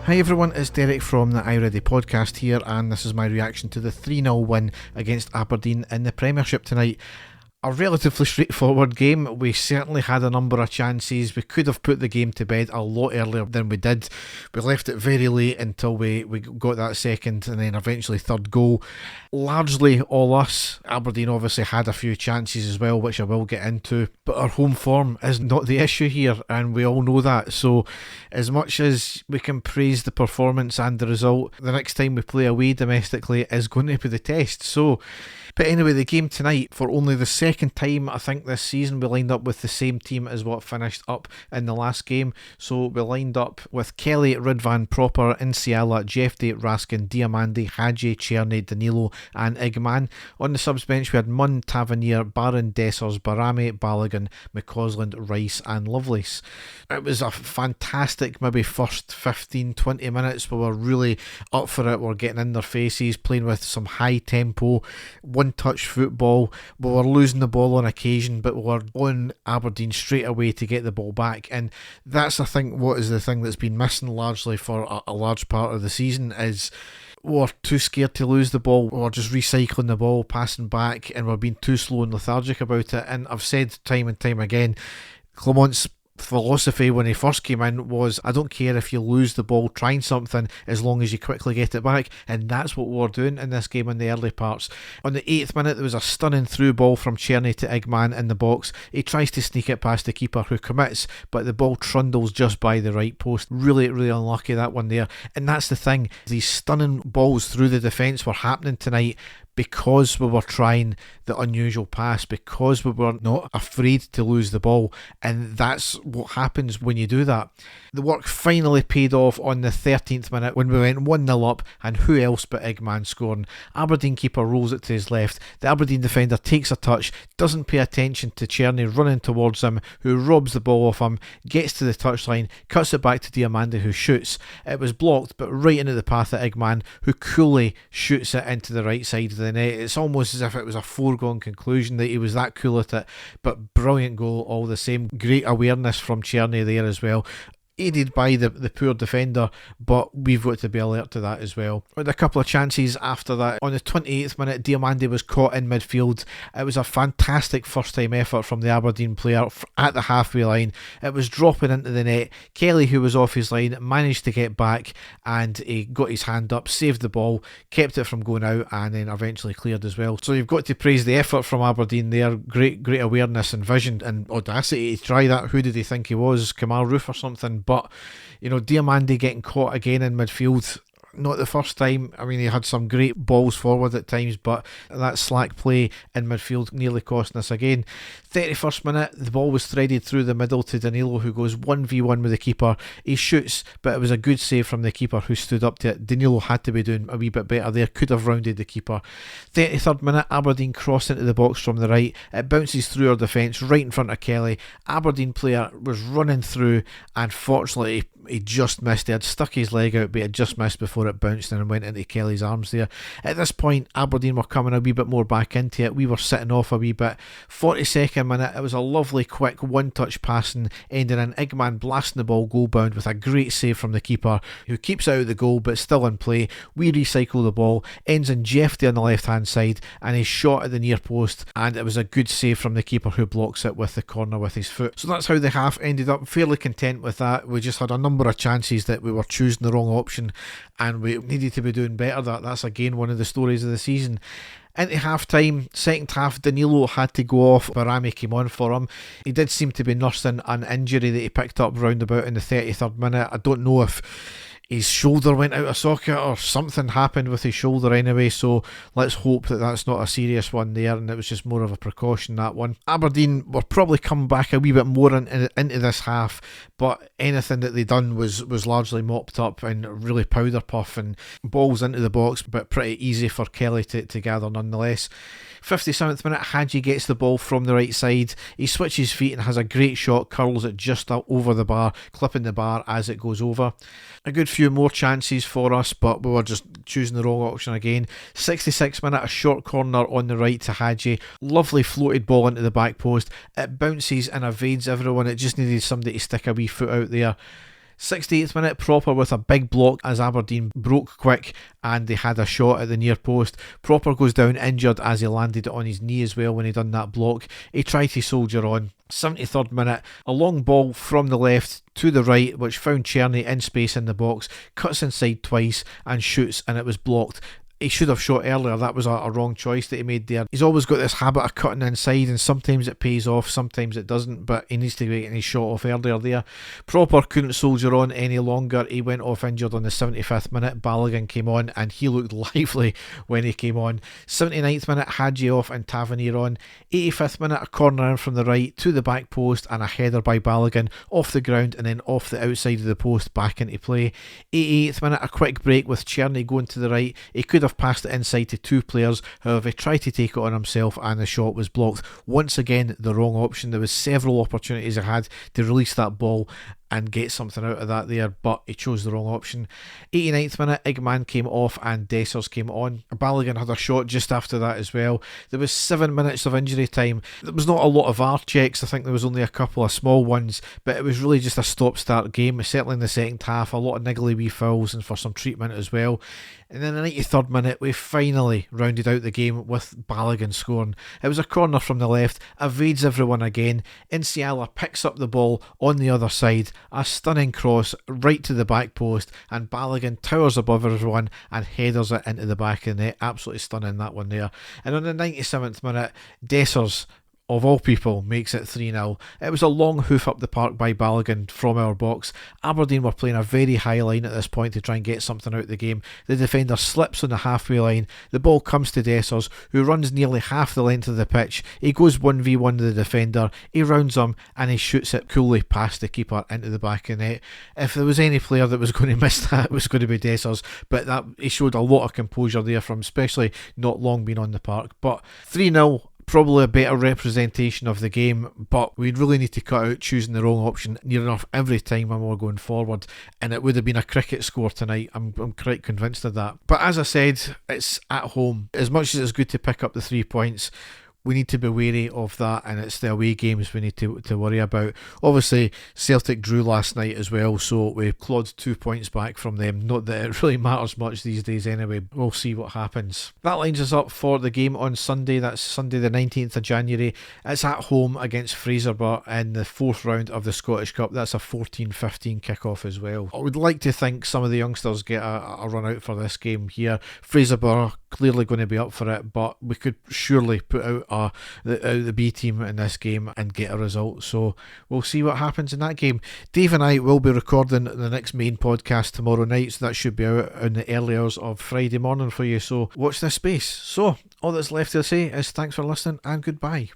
Hi everyone, it's Derek from the iReady podcast here, and this is my reaction to the 3-0 win against Aberdeen in the Premiership tonight. A relatively straightforward game. We certainly had a number of chances. We could have put the game to bed a lot earlier than we did. We left it very late until we got that second and then eventually third goal. Largely all us. Aberdeen obviously had a few chances as well, which I will get into. But our home form is not the issue here, and we all know that. So as much as we can praise the performance and the result, the next time we play away domestically is going to be the test. But anyway, the game tonight, for only the second time I think this season, we lined up with the same team as what finished up in the last game. So we lined up with Kelly, Ridvan, Proper, Insiala, Jeffday, Raskin, Diamandi, Hadji, Cherny, Danilo and Igman. On the subs bench we had Munn, Tavernier, Barron, Dessers, Barame, Balogun, McCausland, Rice and Lovelace. It was a fantastic maybe first 15-20 minutes. We were really up for it. We were getting in their faces, playing with some high tempo, one-touch football. We were losing the ball on occasion, but we were on Aberdeen straight away to get the ball back, and that's I think what is the thing that's been missing largely for a large part of the season is we're too scared to lose the ball. We're just recycling the ball, passing back, and we're being too slow and lethargic about it. And I've said time and time again, Clement's philosophy when he first came in was, I don't care if you lose the ball trying something as long as you quickly get it back, and that's what we were doing in this game in the early parts. On the 8th minute there was a stunning through ball from Cherny to Igman in the box. He tries to sneak it past the keeper who commits, but the ball trundles just by the right post. Really unlucky that one there. And that's the thing, these stunning balls through the defence were happening tonight because we were trying the unusual pass, because we were not afraid to lose the ball, and that's what happens when you do that. The work finally paid off on the 13th minute when we went 1-0 up, and who else but Igman scoring. Aberdeen keeper rolls it to his left, the Aberdeen defender takes a touch, doesn't pay attention to Cherny running towards him, who robs the ball off him, gets to the touchline, cuts it back to Diamandi who shoots. It was blocked, but right into the path of Igman, who coolly shoots it into the right side of the net. It's almost as if it was a foregone conclusion that he was that cool at it, but brilliant goal all the same. Great awareness from Cherny there as well, aided by the poor defender, but we've got to be alert to that as well. With a couple of chances after that. On the 28th minute, Diamandi was caught in midfield. It was a fantastic first time effort from the Aberdeen player at the halfway line. It was dropping into the net. Kelly, who was off his line, managed to get back, and he got his hand up, saved the ball, kept it from going out, and then eventually cleared as well. So you've got to praise the effort from Aberdeen there. Great awareness and vision and audacity to try that. Who did he think he was? Kamal Roof or something? But, you know, Diamandi getting caught again in midfield, not the first time. I mean, he had some great balls forward at times, but that slack play in midfield nearly costing us again. 31st minute, the ball was threaded through the middle to Danilo, who goes 1v1 with the keeper. He shoots, but it was a good save from the keeper who stood up to it. Danilo had to be doing a wee bit better there, could have rounded the keeper. 33rd minute, Aberdeen cross into the box from the right. It bounces through our defence right in front of Kelly. Aberdeen player was running through, and fortunately he just missed. He had stuck his leg out, but he had just missed before it bounced in and went into Kelly's arms there. At this point, Aberdeen were coming a wee bit more back into it. We were sitting off a wee bit. 42nd minute, it was a lovely quick one-touch passing, ending in Igman blasting the ball goal bound with a great save from the keeper, who keeps out of the goal but still in play. We recycle the ball, ends in Jeffday on the left-hand side, and he's shot at the near post, and it was a good save from the keeper who blocks it with the corner with his foot. So that's how the half ended up. Fairly content with that. We just had a number of chances that we were choosing the wrong option, and we needed to be doing better. That's again one of the stories of the season. Into half time, second half, Danilo had to go off. Barame came on for him. He did seem to be nursing an injury that he picked up round about in the 33rd minute. I don't know if his shoulder went out of socket or something happened with his shoulder anyway, so let's hope that that's not a serious one there and it was just more of a precaution, that one. Aberdeen were probably coming back a wee bit more into this half, but anything that they done was largely mopped up and really powder puff and balls into the box, but pretty easy for Kelly to gather nonetheless. 57th minute, Hadji gets the ball from the right side. He switches feet and has a great shot, curls it just over the bar, clipping the bar as it goes over. A good few more chances for us, but we were just choosing the wrong option again. 66th minute, a short corner on the right to Hadji. Lovely floated ball into the back post. It bounces and evades everyone. It just needed somebody to stick a wee foot out there. 68th minute, Proper with a big block as Aberdeen broke quick and they had a shot at the near post. Proper goes down injured as he landed on his knee as well when he done that block. He tried to soldier on. 73rd minute, a long ball from the left to the right which found Czerny in space in the box, cuts inside twice and shoots, and it was blocked. He should have shot earlier. That was a wrong choice that he made there. He's always got this habit of cutting inside, and sometimes it pays off, sometimes it doesn't, but he needs to be getting his shot off earlier there. Proper couldn't soldier on any longer. He went off injured on the 75th minute. Balogun came on and he looked lively when he came on. 79th minute, Hadji off and Tavernier on. 85th minute, a corner in from the right to the back post and a header by Balogun off the ground and then off the outside of the post back into play. 88th minute, a quick break with Czerny going to the right. He could have passed it inside to two players, however he tried to take it on himself and the shot was blocked. Once again, the wrong option. There was several opportunities he had to release that ball and get something out of that there, but he chose the wrong option. 89th minute, Igman came off and Dessers came on. Balogun had a shot just after that as well. There was 7 minutes of injury time. There was not a lot of VAR checks. I think there was only a couple of small ones, but it was really just a stop-start game, certainly in the second half. A lot of niggly wee fouls and for some treatment as well. And then the 93rd minute, we finally rounded out the game with Balogun scoring. It was a corner from the left, evades everyone again. Inciala picks up the ball on the other side, a stunning cross right to the back post, and Balogun towers above everyone and headers it into the back of the net. Absolutely stunning, that one there. And on the 97th minute, Dessers, of all people, makes it 3-0. It was a long hoof up the park by Balogun from our box. Aberdeen were playing a very high line at this point to try and get something out of the game. The defender slips on the halfway line. The ball comes to Dessers, who runs nearly half the length of the pitch. He goes 1v1 to the defender. He rounds him and he shoots it coolly past the keeper into the back of the net. If there was any player that was going to miss that, it was going to be Dessers, but that he showed a lot of composure there from especially not long being on the park. But 3-0, probably a better representation of the game, but we really need to cut out choosing the wrong option near enough every time when we're going forward, and it would have been a cricket score tonight. I'm quite convinced of that. But as I said, it's at home. As much as it's good to pick up the 3 points, we need to be wary of that, and it's the away games we need to worry about. Obviously, Celtic drew last night as well, so we clawed 2 points back from them. Not that it really matters much these days anyway. We'll see what happens. That lines us up for the game on Sunday. That's Sunday the 19th of January. It's at home against Fraserburgh in the 4th round of the Scottish Cup. That's a 14:15 kick-off as well. I would like to think some of the youngsters get a run out for this game here. Fraserburgh clearly going to be up for it, but we could surely put out the B team in this game and get a result, so we'll see what happens in that game. Dave and I will be recording the next main podcast tomorrow night, so that should be out in the early hours of Friday morning for you, so watch this space. So all that's left to say is thanks for listening and goodbye.